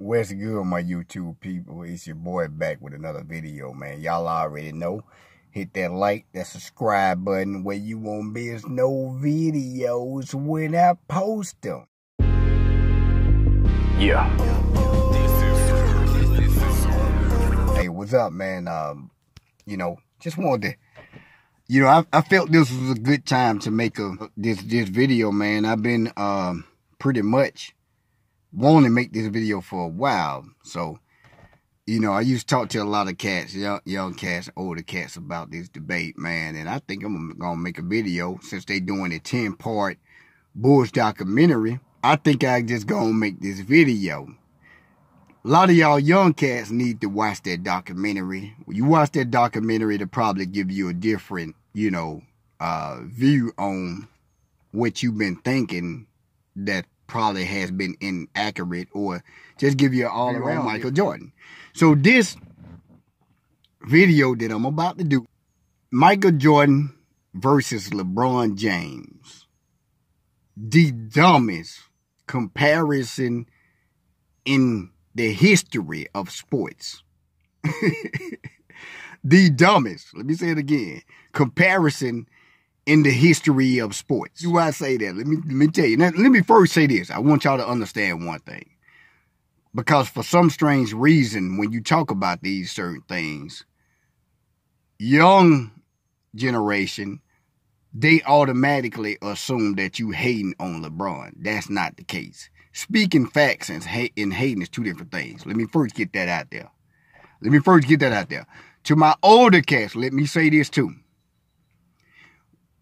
What's good, my YouTube people? It's your boy back with another video, man. Y'all already know. Hit that like, that subscribe button where you won't miss no videos when I post them. Yeah. Hey, what's up, man? Just wanted to, I felt this was a good time to make this video, man. I've been pretty much wanting to make this video for a while. So, I used to talk to a lot of cats, young cats, older cats about this debate, man. And I think I'm going to make a video since they doing a 10-part Bulls documentary. I think I just going to make this video. A lot of y'all young cats need to watch that documentary. When you watch that documentary, it'll probably give you a different, view on what you've been thinking that probably has been inaccurate, or just give you an all around Michael Jordan. So this video that I'm about to do, Michael Jordan versus LeBron James, the dumbest comparison in the history of sports. The dumbest, let me say it again, comparison in the history of sports. Why I say that? Let me tell you. Now, let me first say this. I want y'all to understand one thing. Because for some strange reason, when you talk about these certain things, young generation, they automatically assume that you hating on LeBron. That's not the case. Speaking facts and hating is two different things. Let me first get that out there. To my older cats, let me say this too.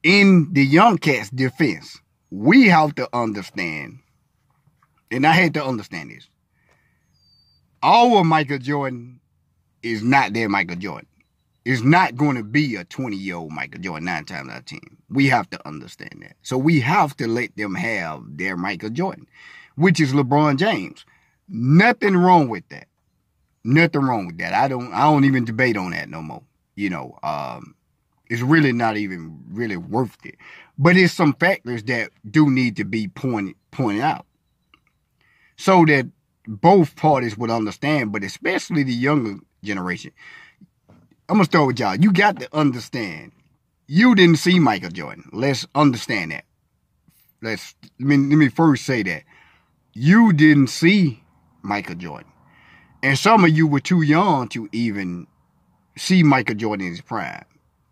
In the young cat's defense, we have to understand, and I had to understand this, our Michael Jordan is not their Michael Jordan. It's not going to be a 20-year-old Michael Jordan 9 times out of 10. We have to understand that. So we have to let them have their Michael Jordan, which is LeBron James. Nothing wrong with that. Nothing wrong with that. I don't even debate on that no more. It's really not even really worth it. But it's some factors that do need to be pointed out so that both parties would understand, but especially the younger generation. I'm going to start with y'all. You got to understand, you didn't see Michael Jordan. Let's understand that. Let me first say that. You didn't see Michael Jordan. And some of you were too young to even see Michael Jordan in his prime.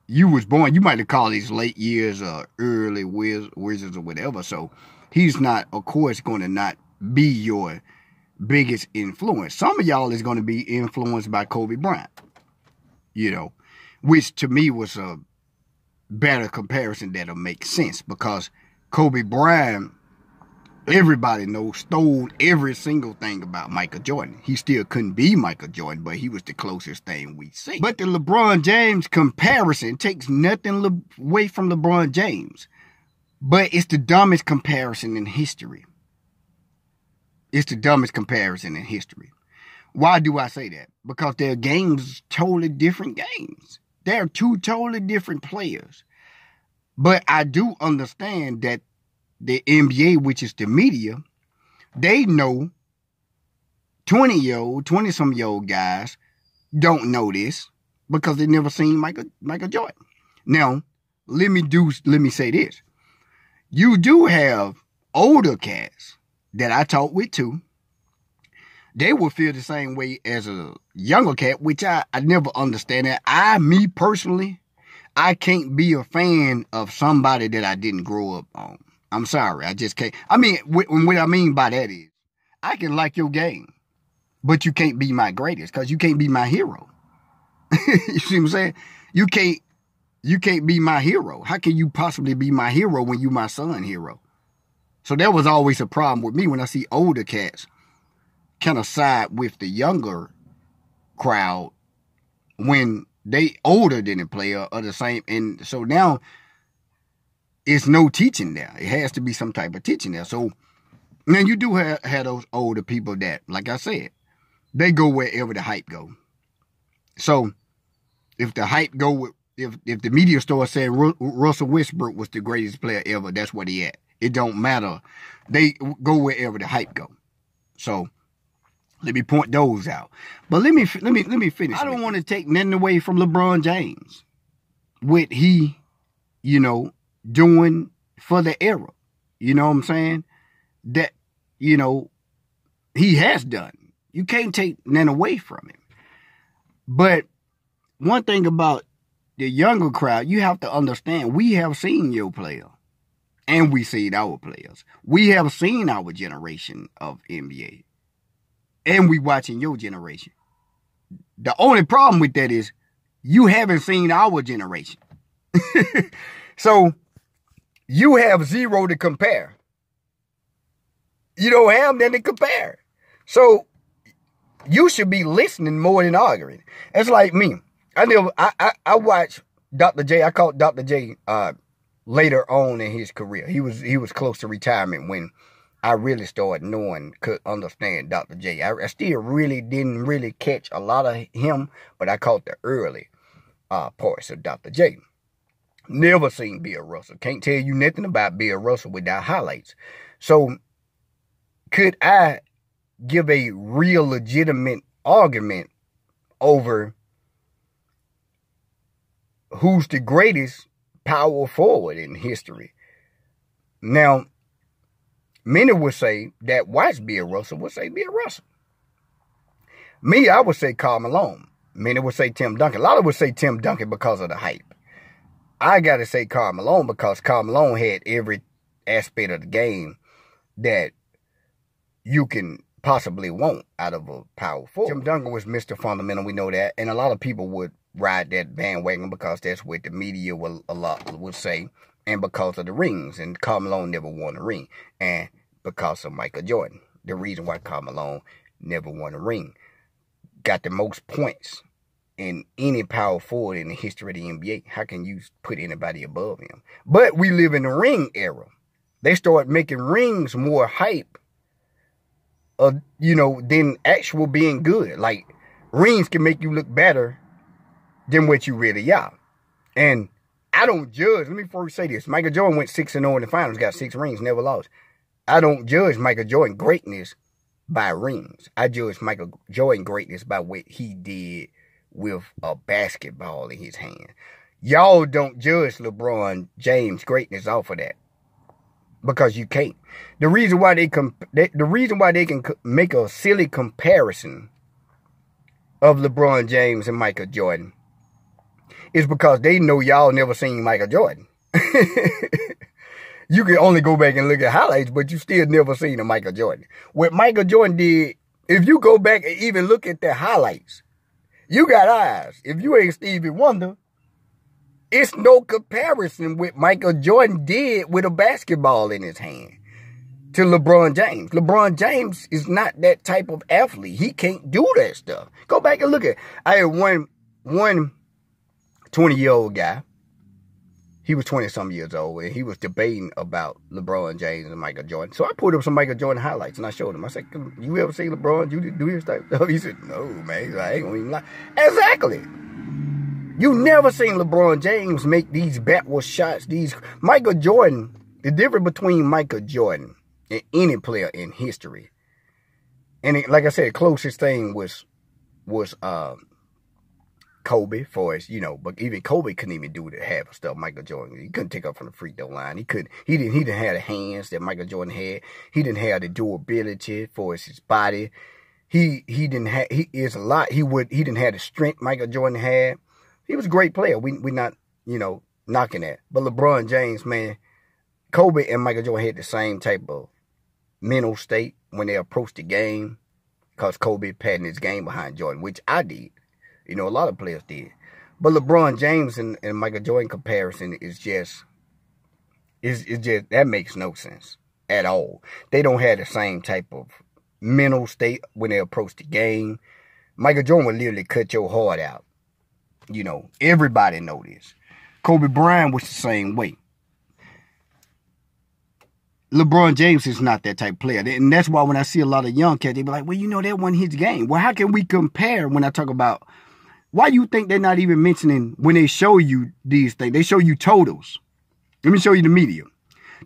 You was born, you might have called his late years or early wizards or whatever. So he's not, of course, going to not be your biggest influence. Some of y'all is going to be influenced by Kobe Bryant, which to me was a better comparison that'll make sense, because Kobe Bryant, everybody knows, stole every single thing about Michael Jordan. He still couldn't be Michael Jordan, but he was the closest thing we see. But the LeBron James comparison takes nothing away from LeBron James. But it's the dumbest comparison in history. It's the dumbest comparison in history. Why do I say that? Because they're games, totally different games. They're two totally different players. But I do understand that the NBA, which is the media, they know 20-some-year-old guys don't know this because they never seen Michael Jordan. Now, let me say this. You do have older cats that I talk with too. They will feel the same way as a younger cat, which I never understand that. Me personally, I can't be a fan of somebody that I didn't grow up on. I'm sorry, I just can't. What I mean by that is, I can like your game, but you can't be my greatest because you can't be my hero. You see what I'm saying? You can't be my hero. How can you possibly be my hero when you my son hero? So that was always a problem with me when I see older cats kind of side with the younger crowd when they older than the player or the same. And so now, it's no teaching there. It has to be some type of teaching there. So now you do have those older people that, like I said, they go wherever the hype go. So if the hype go with, if the media starts saying Russell Westbrook was the greatest player ever, that's what he at. It don't matter. They go wherever the hype go. So Let me point those out. But let me finish. I don't want to take nothing away from LeBron James. What he, doing for the era. You know what I'm saying? That, he has done. You can't take nothing away from him. But one thing about the younger crowd, you have to understand, we have seen your player. And we seen our players. We have seen our generation of NBA. And we watching your generation. The only problem with that is you haven't seen our generation. So you have zero to compare. You don't have nothing to compare. So you should be listening more than arguing. It's like me. I watched Dr. J. I caught Dr. J later on in his career. He was close to retirement when I really started could understand Dr. J. I still didn't really catch a lot of him, but I caught the early parts of Dr. J. Never seen Bill Russell. Can't tell you nothing about Bill Russell without highlights. So could I give a real legitimate argument over who's the greatest power forward in history? Now, many would say that watch Bill Russell would say Bill Russell. Me, I would say Karl Malone. Many would say Tim Duncan. A lot of would say Tim Duncan because of the hype. I got to say Karl Malone because Karl Malone had every aspect of the game that you can possibly want out of a power forward. Tim Duncan was Mr. Fundamental, we know that. And a lot of people would ride that bandwagon because that's what the media would say. And because of the rings. And Karl Malone never won a ring. And because of Michael Jordan. The reason why Karl Malone never won a ring. Got the most points in any power forward in the history of the NBA. How can you put anybody above him? But we live in the ring era. They start making rings more hype, than actual being good. Like, rings can make you look better than what you really are. And I don't judge. Let me first say this. Michael Jordan went 6-0 in the finals, got 6 rings, never lost. I don't judge Michael Jordan greatness by rings. I judge Michael Jordan greatness by what he did with a basketball in his hand. Y'all don't judge LeBron James greatness off of that. Because you can't. The reason why they can make a silly comparison of LeBron James and Michael Jordan is because they know y'all never seen Michael Jordan. You can only go back and look at highlights, but you still never seen a Michael Jordan. What Michael Jordan did, if you go back and even look at the highlights, you got eyes. If you ain't Stevie Wonder, it's no comparison with Michael Jordan did with a basketball in his hand to LeBron James. LeBron James is not that type of athlete. He can't do that stuff. Go back and look at it. I had one 20-year-old guy. He was 20-some years old, and he was debating about LeBron James and Michael Jordan. So I pulled up some Michael Jordan highlights, and I showed him. I said, you ever see LeBron do his type stuff? He said, no, man. He's like, I ain't gonna even lie. Exactly. You never seen LeBron James make these backward shots. Michael Jordan, the difference between Michael Jordan and any player in history, and like I said, the closest thing was Kobe, for us, but even Kobe couldn't even do the half of stuff Michael Jordan. He couldn't take up from the free throw line. He didn't have the hands that Michael Jordan had. He didn't have the durability for his body. He didn't have the strength Michael Jordan had. He was a great player. We're not, knocking that. But LeBron James, man, Kobe and Michael Jordan had the same type of mental state when they approached the game, because Kobe patented his game behind Jordan, which I did. A lot of players did. But LeBron James and Michael Jordan comparison is just, that makes no sense at all. They don't have the same type of mental state when they approach the game. Michael Jordan would literally cut your heart out. Everybody know this. Kobe Bryant was the same way. LeBron James is not that type of player. And that's why when I see a lot of young cats, they be like, well, that wasn't his game. Well, how can we compare when I talk about, why you think they're not even mentioning when they show you these things? They show you totals. Let me show you the media.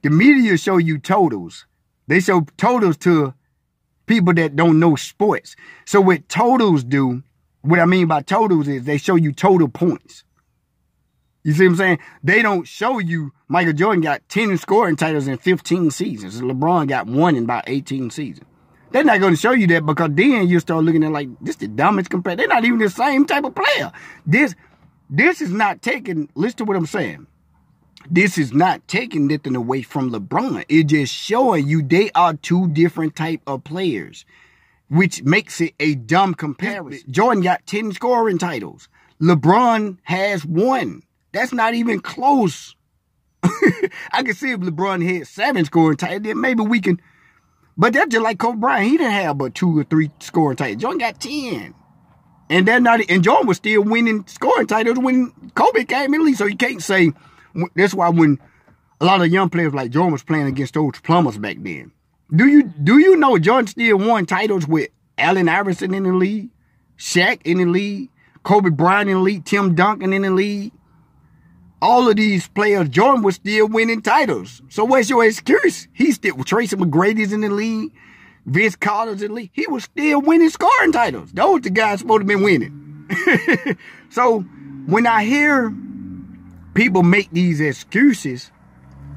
The media show you totals. They show totals to people that don't know sports. So what totals do, what I mean by totals is they show you total points. You see what I'm saying? They don't show you Michael Jordan got 10 scoring titles in 15 seasons. LeBron got 1 in about 18 seasons. They're not going to show you that because then you start looking at like, this the dumbest compare. They're not even the same type of player. This is not taking, listen to what I'm saying. This is not taking nothing away from LeBron. It's just showing you they are two different type of players, which makes it a dumb comparison. Jordan got 10 scoring titles. LeBron has 1. That's not even close. I can see if LeBron had 7 scoring titles, then maybe we can. But that's just like Kobe Bryant. He didn't have but 2 or 3 scoring titles. Jordan got 10. And they're not. And Jordan was still winning scoring titles when Kobe came in the league. So you can't say. That's why when a lot of young players like Jordan was playing against those plumbers back then. Do you know Jordan still won titles with Allen Iverson in the league, Shaq in the league, Kobe Bryant in the league, Tim Duncan in the league? All of these players, Jordan was still winning titles. So what's your excuse? He's still, Tracy McGrady's in the league, Vince Carter's in the league. He was still winning scoring titles. Those the guys supposed to be winning. So when I hear people make these excuses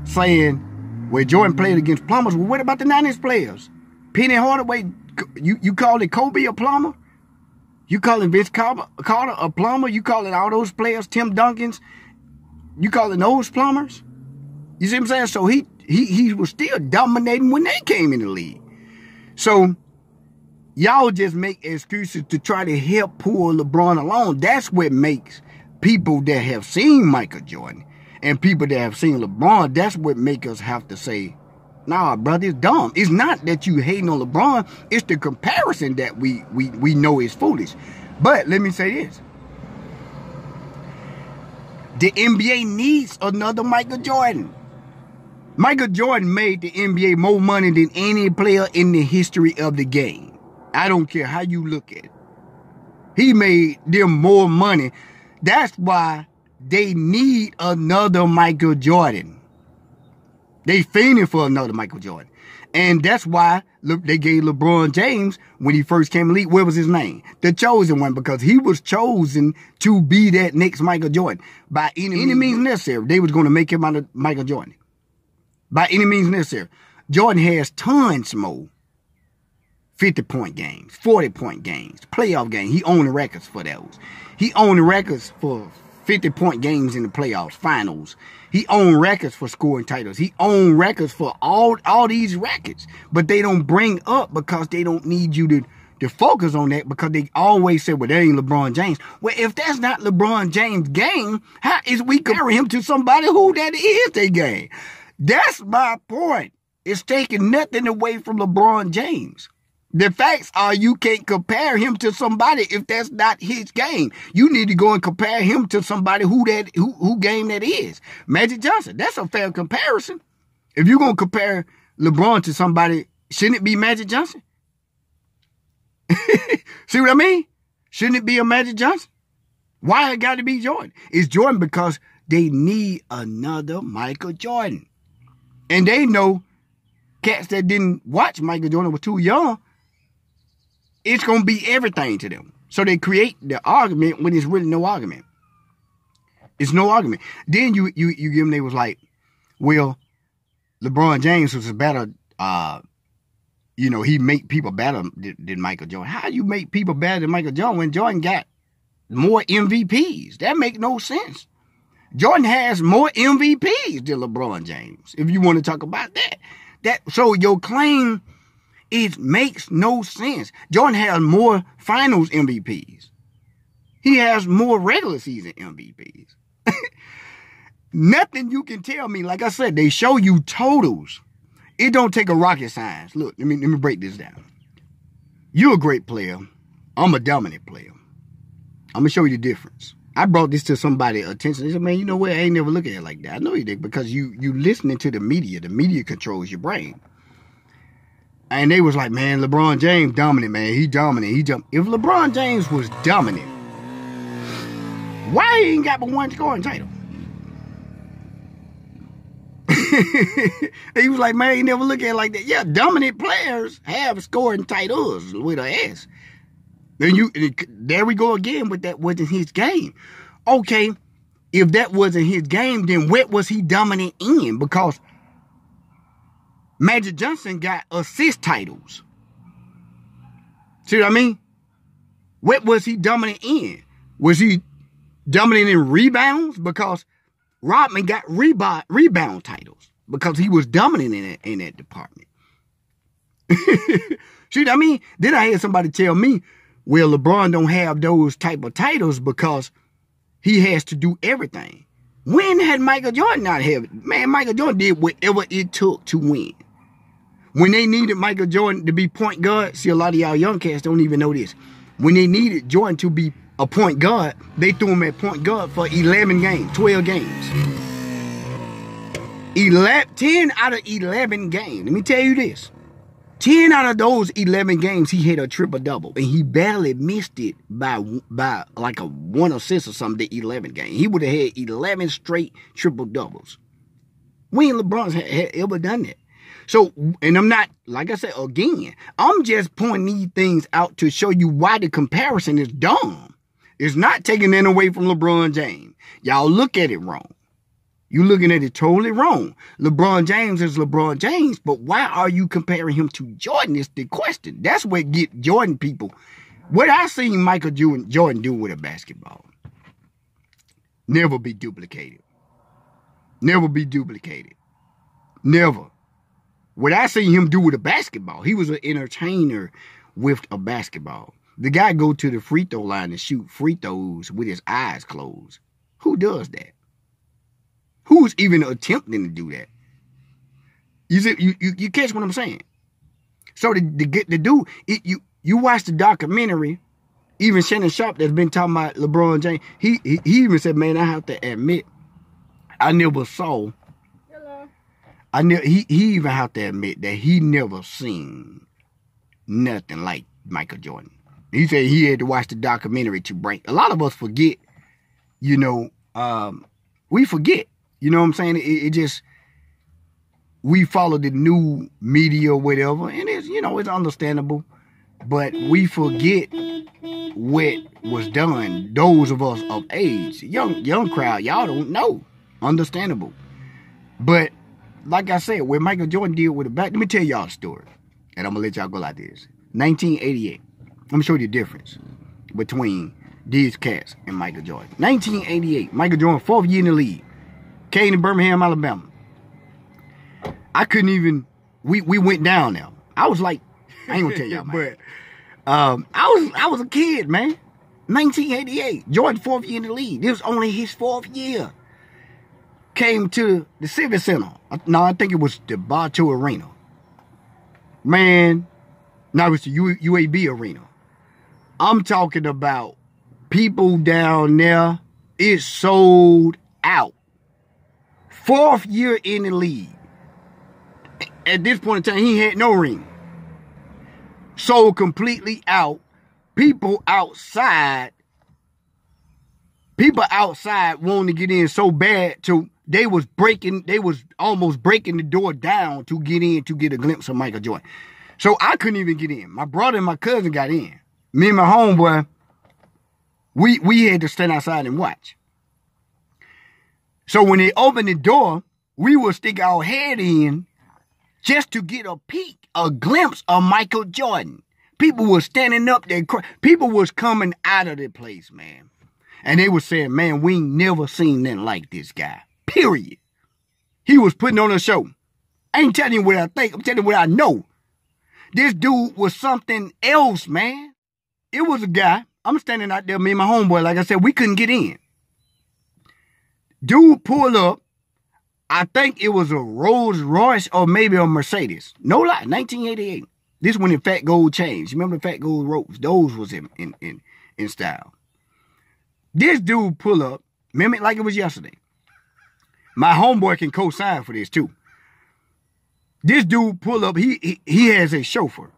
saying, well, Jordan played against plumbers. Well, what about the 90s players? Penny Hardaway, you call it Kobe a plumber? You calling Vince Carter a plumber? You calling all those players, Tim Duncans? You calling those plumbers? You see what I'm saying? So he was still dominating when they came in the league. So y'all just make excuses to try to help pull LeBron along. That's what makes people that have seen Michael Jordan and people that have seen LeBron, that's what make us have to say, nah, brother, it's dumb. It's not that you hating on LeBron. It's the comparison that we know is foolish. But let me say this. The NBA needs another Michael Jordan. Michael Jordan made the NBA more money than any player in the history of the game. I don't care how you look at it. He made them more money. That's why they need another Michael Jordan. They fiending for another Michael Jordan. And that's why they gave LeBron James, when he first came in the league, what was his name? The chosen one, because he was chosen to be that next Michael Jordan. By any means necessary, they was going to make him out of Michael Jordan. By any means necessary. Jordan has tons more 50-point games, 40-point games, playoff games. He owned the records for those. He owned the records for 50-point games in the playoffs, finals. He owned records for scoring titles. He owned records for all these records. But they don't bring up because they don't need you to focus on that, because they always say, well, that ain't LeBron James. Well, if that's not LeBron James' game, how is we comparing him to somebody who that is their game? That's my point. It's taking nothing away from LeBron James. The facts are you can't compare him to somebody if that's not his game. You need to go and compare him to somebody who game that is. Magic Johnson. That's a fair comparison. If you're going to compare LeBron to somebody, shouldn't it be Magic Johnson? See what I mean? Shouldn't it be a Magic Johnson? Why it got to be Jordan? It's Jordan because they need another Michael Jordan. And they know cats that didn't watch Michael Jordan were too young. It's going to be everything to them. So they create the argument when it's really no argument. It's no argument. Then you give them, they was like, well, LeBron James was a better, he make people better than Michael Jordan. How you make people better than Michael Jordan when Jordan got more MVPs? That make no sense. Jordan has more MVPs than LeBron James, if you want to talk about that. So your claim, it makes no sense. Jordan has more finals MVPs. He has more regular season MVPs. Nothing you can tell me. Like I said, they show you totals. It don't take a rocket science. Look, let me break this down. You're a great player. I'm a dominant player. I'm going to show you the difference. I brought this to somebody's attention. They said, man, you know what? I ain't never look at it like that. I know you did, because you listening to the media. The media controls your brain. And they was like, man, LeBron James dominant, man. He dominant. If LeBron James was dominant, why he ain't got but one scoring title? He was like, man, you never look at it like that. Yeah, dominant players have scoring titles with an S. Then there we go again with that wasn't his game. Okay, if that wasn't his game, then what was he dominant in? Because Magic Johnson got assist titles. See what I mean? What was he dominant in? Was he dominant in rebounds? Because Rodman got rebound titles because he was dominant in that department. See what I mean? Then I had somebody tell me, well, LeBron don't have those type of titles because he has to do everything. When had Michael Jordan not have it? Man, Michael Jordan did whatever it took to win. When they needed Michael Jordan to be point guard, see, a lot of y'all young cats don't even know this. When they needed Jordan to be a point guard, they threw him at point guard for 11 games, 12 games. 10 out of 11 games. Let me tell you this. 10 out of those 11 games, he hit a triple-double. And he barely missed it by like a 1 assist or something, the 11 game. He would have had 11 straight triple-doubles. When LeBron had ever done that. So, and I'm not, like I said, again, I'm just pointing these things out to show you why the comparison is dumb. It's not taking it away from LeBron James. Y'all look at it wrong. You're looking at it totally wrong. LeBron James is LeBron James, but why are you comparing him to Jordan is the question. That's what get Jordan people. What I seen Michael Jordan do with a basketball. Never be duplicated. Never be duplicated. Never. What I seen him do with a basketball, he was an entertainer with a basketball. The guy go to the free throw line and shoot free throws with his eyes closed. Who does that? Who's even attempting to do that? You catch what I'm saying? So to do, you watch the documentary, even Shannon Sharp that's been talking about LeBron James, he even said, man, I have to admit, I never saw. He even have to admit that he never seen nothing like Michael Jordan. He said he had to watch the documentary to break. A lot of us forget, we forget. You know what I'm saying? It just, we follow the new media or whatever, and it's understandable. But we forget what was done. Those of us of age, young crowd, y'all don't know. Understandable. But like I said, what Michael Jordan did with the back, let me tell y'all a story. And I'm going to let y'all go like this. 1988. I'm going to show you the difference between these cats and Michael Jordan. 1988. Michael Jordan, 4th year in the league. Came to Birmingham, Alabama. I couldn't even, we went down there. I was like, I ain't going to tell y'all, man. But I was a kid, man. 1988. Jordan, 4th year in the league. This was only his 4th year. Came to the Civic Center. No, I think it was the Bartow Arena. Man, no, it was the UAB Arena. I'm talking about people down there. It sold out. 4th year in the league. At this point in time, he had no ring. Sold completely out. People outside wanting to get in so bad to they was almost breaking the door down to get in to get a glimpse of Michael Jordan. So I couldn't even get in. My brother and my cousin got in. Me and my homeboy, we had to stand outside and watch. So when they opened the door, we would stick our head in just to get a peek, a glimpse of Michael Jordan. People were standing up there. People was coming out of the place, man. And they were saying, man, we ain't never seen nothing like this guy. Period. He was putting on a show. I ain't telling you what I think. I'm telling you what I know. This dude was something else, man. It was a guy. I'm standing out there, me and my homeboy. Like I said, we couldn't get in. Dude pulled up. I think it was a Rolls Royce or maybe a Mercedes. No lie, 1988. This when the Fat Gold changed. Remember the Fat Gold ropes? Those was in style. This dude pull up. Remember it like it was yesterday. My homeboy can co-sign for this too. This dude pull up. He has a chauffeur.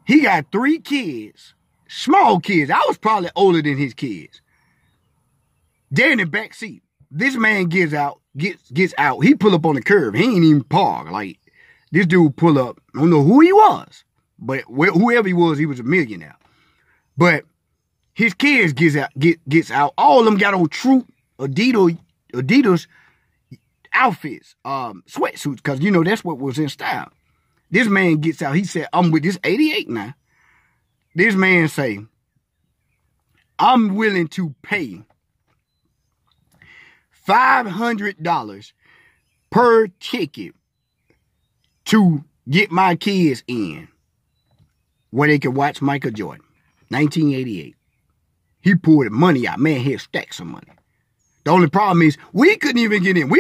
He got 3 kids. Small kids. I was probably older than his kids. They're in the back seat. this man gets out. He pull up on the curb. He ain't even park. Like, this dude pull up. I don't know who he was, but whoever he was a millionaire. But his kids gets out. All of them got on true Adidas outfits, sweatsuits, because, you know, that's what was in style. This man gets out. He said, I'm with this 88 now. This man say, I'm willing to pay $500 per ticket to get my kids in where they can watch Michael Jordan. 1988. He pulled money out. Man, he had stacks of money. The only problem is we couldn't even get in.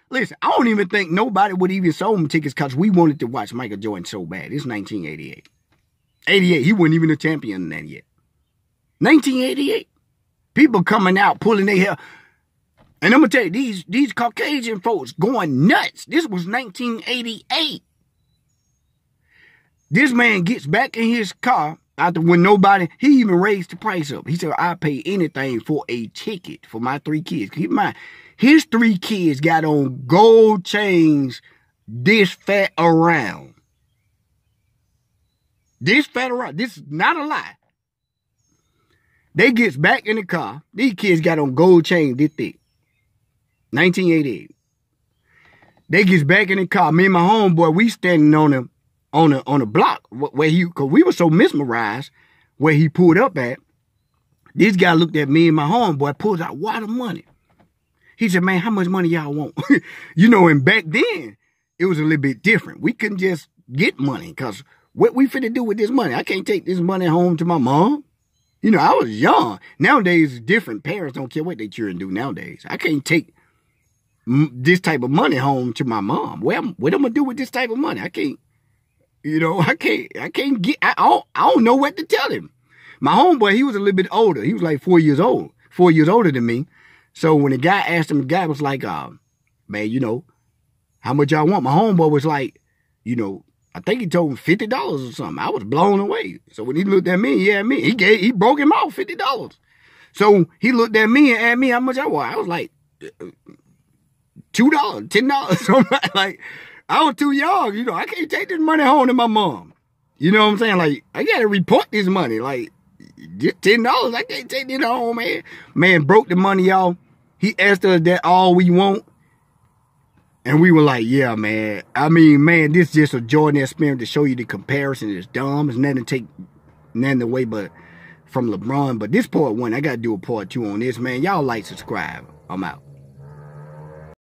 Listen, I don't even think nobody would even sold them tickets because we wanted to watch Michael Jordan so bad. It's 1988. 88, he wasn't even a champion then yet. 1988. People coming out, pulling their hair. And I'm going to tell you, these Caucasian folks going nuts. This was 1988. This man gets back in his car after he even raised the price up. He said, I pay anything for a ticket for my 3 kids. Keep in mind, his 3 kids got on gold chains this fat around. This fat around. This is not a lie. They gets back in the car. These kids got on gold chains this thick. 1988. They gets back in the car. Me and my homeboy, we standing on a block where cause we were so mesmerized where he pulled up at. This guy looked at me and my homeboy, pulls out water money. He said, man, how much money y'all want? You know, and back then, it was a little bit different. We couldn't just get money because what we finna do with this money? I can't take this money home to my mom. You know, I was young. Nowadays, it's different. Parents don't care what their children do nowadays. I can't take this type of money home to my mom. What am I gonna do with this type of money? I can't, you know, I don't know what to tell him. My homeboy, he was a little bit older. He was like 4 years old, 4 years older than me. So when the guy asked him, the guy was like, man, you know, how much y'all want? My homeboy was like, you know, I think he told him $50 or something. I was blown away. So when he looked at me, he broke him off $50. So he looked at me and asked me how much I want. I was like, $2, $10. So like, I was too young. You know, I can't take this money home to my mom. You know what I'm saying? Like, I got to report this money. Like, just $10, I can't take this home, man. Man broke the money off. He asked us that all we want. And we were like, yeah, man. I mean, man, this is just a Jordan experience to show you the comparison. It's dumb. It's nothing to take nothing away but from LeBron. But this part 1, I got to do a part 2 on this, man. Y'all like, subscribe. I'm out.